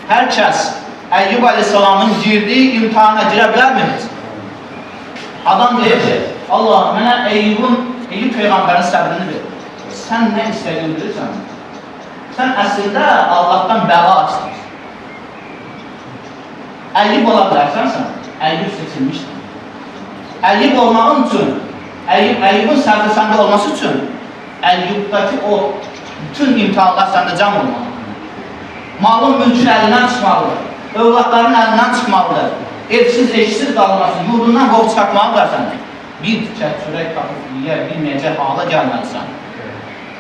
hər kəs Əyyub Aleyhisselamın girdiyi imtihana girə bilərmi? Adam deyir ki, Allah mənə Əyyub Peyğəmbərin səbrini ver. Sən nə istədiyini bilirsən? Sən əslində Allahdan bəla istəyirsən. Əyyub ola bilərsənsən, Əyyub seçilmişdir. Əyyub olmağın üçün, Əyyubun səbri səndə olması üçün, Əyyubdakı o bütün imtihanlar səndə cəm olmalıdır. Malın mülkün əlindən çıxmalıdır, övladların əlindən çıxmalıdır, evsiz, eşsiz qalmasın, yurdundan qov çıxartmalıdır səndə. Bir tikət çörək tapıb yiyə bilməyəcək hala gəlməlisən.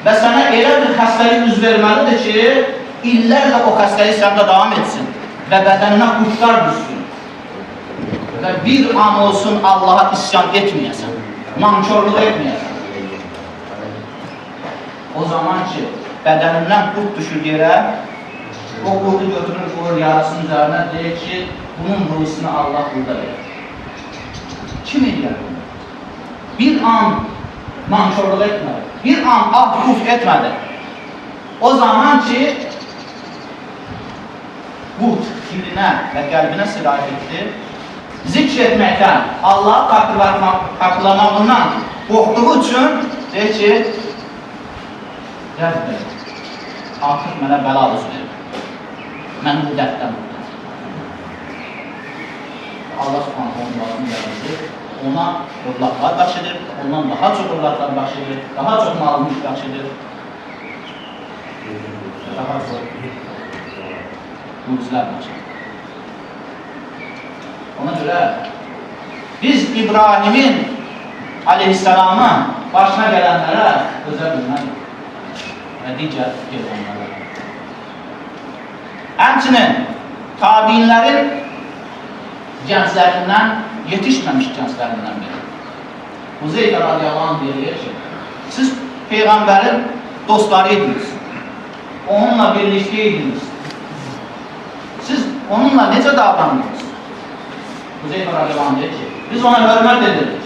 Və sənə elə bir xəstəlik üz verməlidir ki, illərlə o xəstəlik səndə davam etsin və bədəninə qurtlar düşsün. Və bir an olsun Allaha isyan etməyəsən, nankörlük etməyəsən. O zaman ki, bədənindən qurt düşür yerə, o qurdu götürür, qoyur yarasının üzərinə, deyir ki, bunun ruhusunu Allah burada verir. Kim edir bunu? Bir an nankörlük etmədi, bir an ah-uf etmədi. O zaman ki, bu dilinə və qəlbinə sirayət etdi, zikr etməkdən, Allahı xatırlamağından qorxduğu üçün deyir ki, Rəbbə, artıq mənə bəla üz verir. Mən bu dərddən buradan. Allah subhanətə onun başını gəlirdir. Ona övladlar bəxş edir, ondan daha çox övladlar bəxş edir, daha çox malımız bəxş edir. Daha çox mucizlər bəxş edir. Ona görə biz İbrahimin aleyhisselamın başına gələnlərə özə bilmədik və digər peyğəmbərlərə. Həmçinin tabiinlərin gənclərindən, yetişməmiş gənclərindən biri. Huzeyfə radiyallahu anh deyir ki, siz Peyğəmbərin dostları idiniz, onunla birlikdə idiniz. Siz onunla necə davranırdınız? Huzeyfə radiyallahu anh deyir ki, biz ona hörmət edirdik.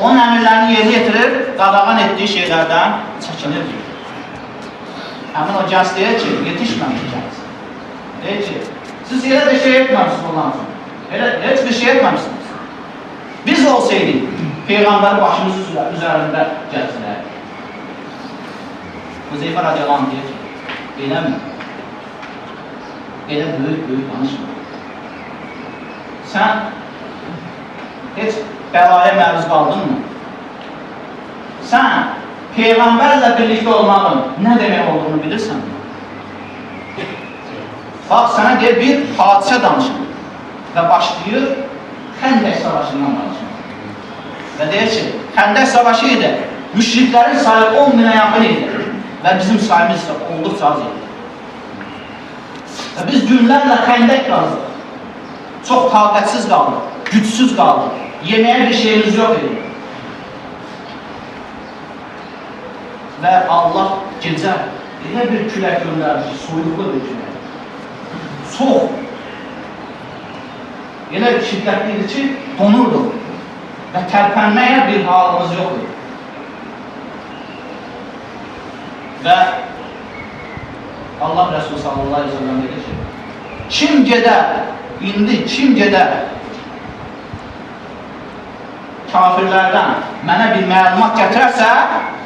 Onun əmirlərini yerinə yetirir, qadağan etdiyi şeylərdən çəkinirdik. Həmin o gənc deyir ki, yetişməmiş gənc. Deyir ki, siz elə bir şey etməmişsiniz ondan sonra. Heç bir şey etməmişsiniz. Biz olsaydık, Peyğəmbəri başımız üzərində gəlsinlər. Huzeyfə radiyallahu anh deyir ki, eləmi? Elə böyük danışma. Sən heç bəlaya məruz qaldın mı? Sən Peyğəmbərlə birlikdə olmağın nə demək olduğunu bilirsən mi? Bax, sənə deyir, bir hadisə danışır və başlayır Xəndək savaşından danışır. Və deyir ki, Xəndək savaşı idi, müşriklərin sayı 10.000-ə yaxın idi və bizim sayımız isə olduqca az idi. Və biz günlərlə Xəndək qazdıq, çox taqətsiz qaldıq, gücsüz qaldıq, yeməyə bir şeyimiz yox idi. Və Allah gecə elə bir külək göndərdi ki, soyuqlu bir külək. Soğuk. Elə şiddətli idi ki, donurduq və tərpənməyə bir halımız yox idi. Və Allah Resulü sallallahu aleyhi ve sellem dedi ki, kim gedər kafirlərdən mənə bir məlumat gətirərsə,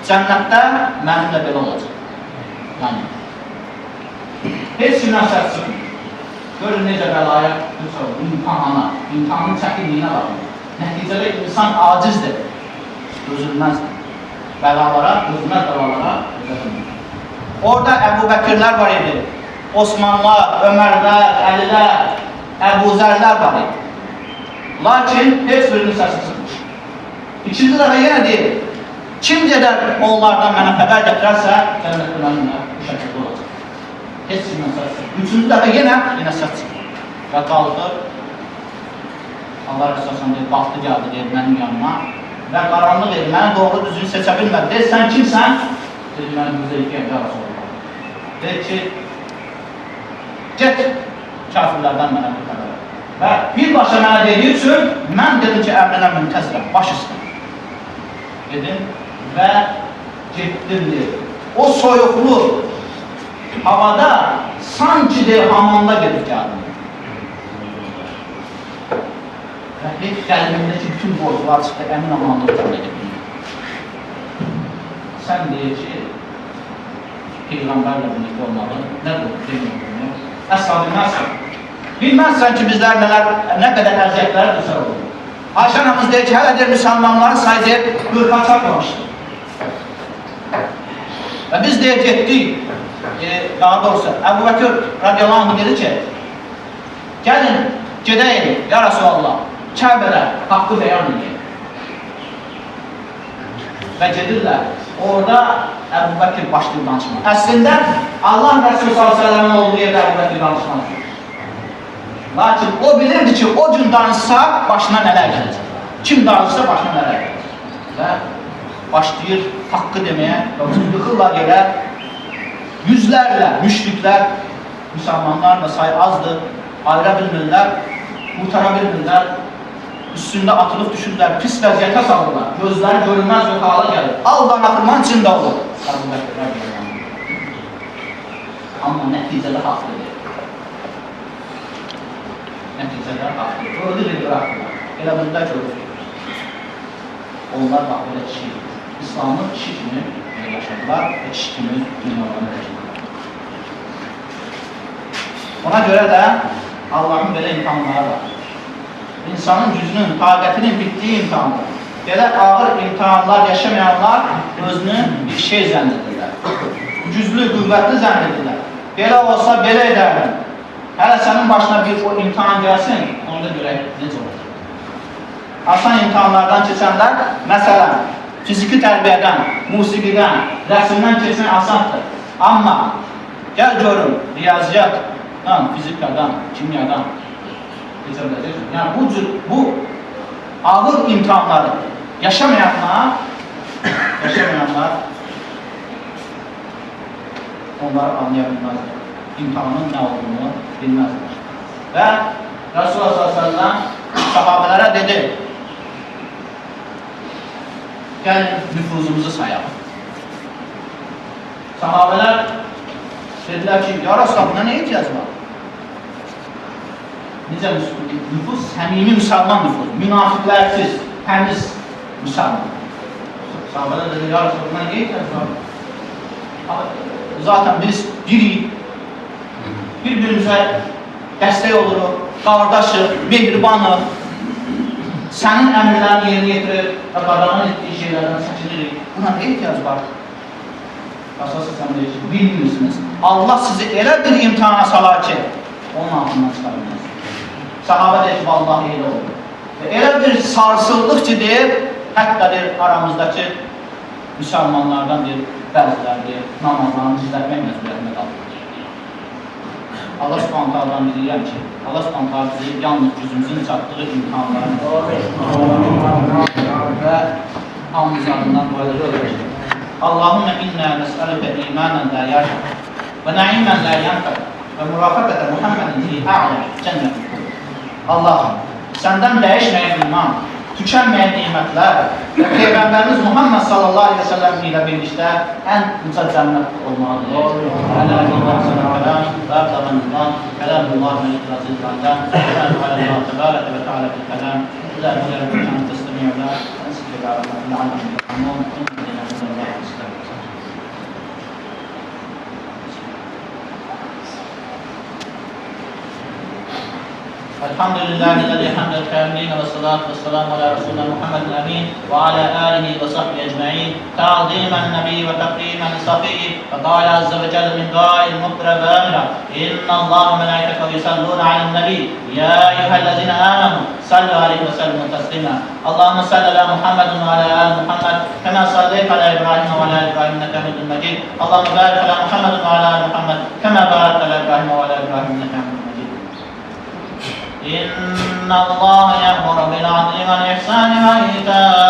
cənnətdə mənimlə belə olacaq. Yəni, heç kimdən səs çıxmır. Görün necə bəlaya, imtihanın çəkinliyinə baxın. Nəticədə insan acizdir, dözülməzdir. Bəlalara, dözülməz bəlalara dözülməzdir. Orada Əbu Bəkirlər var idi, Osmanlar, Ömərlər, Əlilər, Əbu Zərlər var idi. Lakin heç birinin səsi çıxmış. İkinci dəfə yenə deyir, kim gedər onlardan mənə xəbər gətirərsə, cənnətdə mənimlə bu şəkildə olacaq. Heç kimdən səs çıxır. Üçüncü dəfə yenə səs çıxır. Və qaldır. Allah Rəsulullah deyir, baxdı gəldi deyir mənim yanıma və qaranlıq deyir, mənə doğru düzünü seçə bilmədi. Deyir, sən kimsən? Deyir, mənim Hüzeyfiyyə Rəsulullah. Deyir ki, get kafirlərdən mənə bir xəbər. Və birbaşa mənə dediyi üçün mən dedim ki, əmrənə müntəzirəm, baş üstə. Dedim və getdim deyir. O soyuqlu havada sanki de hamamda gedib gəldim. Və heç qəlbimdəki bütün borclar çıxdı, əmin amanlıq cəmlə gedim. Sən deyir ki, Peyğəmbərlə birlikdə olmalı, nə qorxu, əsla bilməzsən. Bilməzsən ki, bizlər nə qədər əziyyətlərə düşər olur. Ayşə anamız deyir ki, hələ deyir, müsəlmanların sayı 40'a çatmamışdır. Və biz deyir, getdik, daha doğrusu, Əbu Bəkir radiyallahu anh dedi ki, gəlin, gedəyim, ya Rasulallah, Kəbədə haqqı bəyan edin. Və gedirlər, orada Əbu Bəkir başlayıb danışmaq. Əslində, Allah Rəsulü s.ə.v-in olduğu yerdə Əbu Bəkir danışmaq. Lakin o bilirdi ki, o gün danışsa başına nələr gələcək. Kim danışsa başına nələr gələcək. Və başlayır haqqı deməyə və yıxırlar yerə. Yüzlərlə müşriklər, müsəlmanlar da sayı azdır, ayıra bilmirlər, qurtara bilmirlər, üstündə atılıb düşürlər, pis vəziyyətə salırlar, gözləri görünməz bir hala gəlir, aldan atılman içində olur. Amma nəticədə haqlıdır. Nəticədə haqlıdır. Gördü bir bırakırlar. Elə bunda görür. Onlar bax belə kişi, İslamı kişi kimi yaşadılar və kişi kimi dünyalarını yaşadılar. Ona görə də Allah'ın belə imtihanları var. İnsanın gücünün, taqətinin bitdiyi imtihandır. Belə ağır imtihanlar yaşamayanlar özünü bir şey zənn edirlər. Güclü, qüvvətli zənn edirlər. Belə olsa belə edərlər. Hələ sənin başına bir o imtihan gəlsin, onda görək necə olur. Asan imtihanlardan keçənlər, məsələn, fiziki tərbiyədən, musiqidən, rəsimdən keçən asandır. Amma gəl görün, riyaziyyatdan, fizikadan, kimyadan keçə biləcəkdir. Yəni bu ağır imtihanları yaşamayanlar onları anlaya bilməzdir. İmtihanın nə olduğunu bilməzdir. Və Resulullah s.ə.v sahabələrə dedi, gəlin nüfuzumuzu sayalım. Sahabələr dedilər ki, ya Resulullah, buna nə ehtiyac var? Necə nüfuz? Səmimi müsəlman nüfuz, münafiqlərsiz, təmiz müsəlman. Sahabələr dedi, ya Resulullah, buna nə ehtiyac var? Zaten biz bir-birimizə dəstək oluruq, qardaşıq, mehribanıq, sənin əmrlərini yerinə yetirir və qadağan etdiyi şeylərdən çəkilirik. Buna nə ehtiyac var? Qasası sən deyir ki, bilmirsiniz. Allah sizi elə bir imtihana salar ki, onun altından çıxarılmaz. Sahabə deyir ki, vallahi elə olur. Və elə bir sarsıldıq ki, deyir, hətta deyir, aramızdakı müsəlmanlardan deyir, bəziləri deyir, namazlarını izlətmək məcburiyyətində qalır. Allah subhanətlərdən bilirəm ki, Allah subhanətlər bizi yalnız gücümüzün çatdığı imtihanlarını və hamımız adından qoyları öldürür. Allahümme inna nes'aluke imanen la yarşaq və na'imen la yanfaq və mürafaqətə Muhammedin fi a'la cənnətin. Allahım, səndən dəyişməyən iman, tükənməyən nimətlər və Peyğəmbərimiz Muhammed sallallahu aleyhi ve sellem ilə birlikdə ən uca cənnət olmalıdır. Ələlillah sənəkələm və əbdəvənillah, kələmullah və itirazillərdən, ələlillah təbarəkə və teala bilkələm, ələlillah təstəmiyyələr, الحمد لله الذي حمد الكاملين والصلاة والسلام على رسولنا محمد الأمين وعلى آله وصحبه أجمعين تعظيما النبي وتكريما لصفيه فقال عز وجل من قائل مخبرا بامرا إن الله وملائكته يصلون على النبي يا أيها الذين آمنوا صلوا عليه وسلموا تسليما اللهم صل على محمد وعلى آل محمد كما صليت على إبراهيم وعلى آل إبراهيم إنك حميد مجيد اللهم بارك على محمد وعلى آل محمد كما باركت على إبراهيم وعلى آل إبراهيم إنك حميد مجيد إن الله يأمر بالعدل والإحسان وإيتاء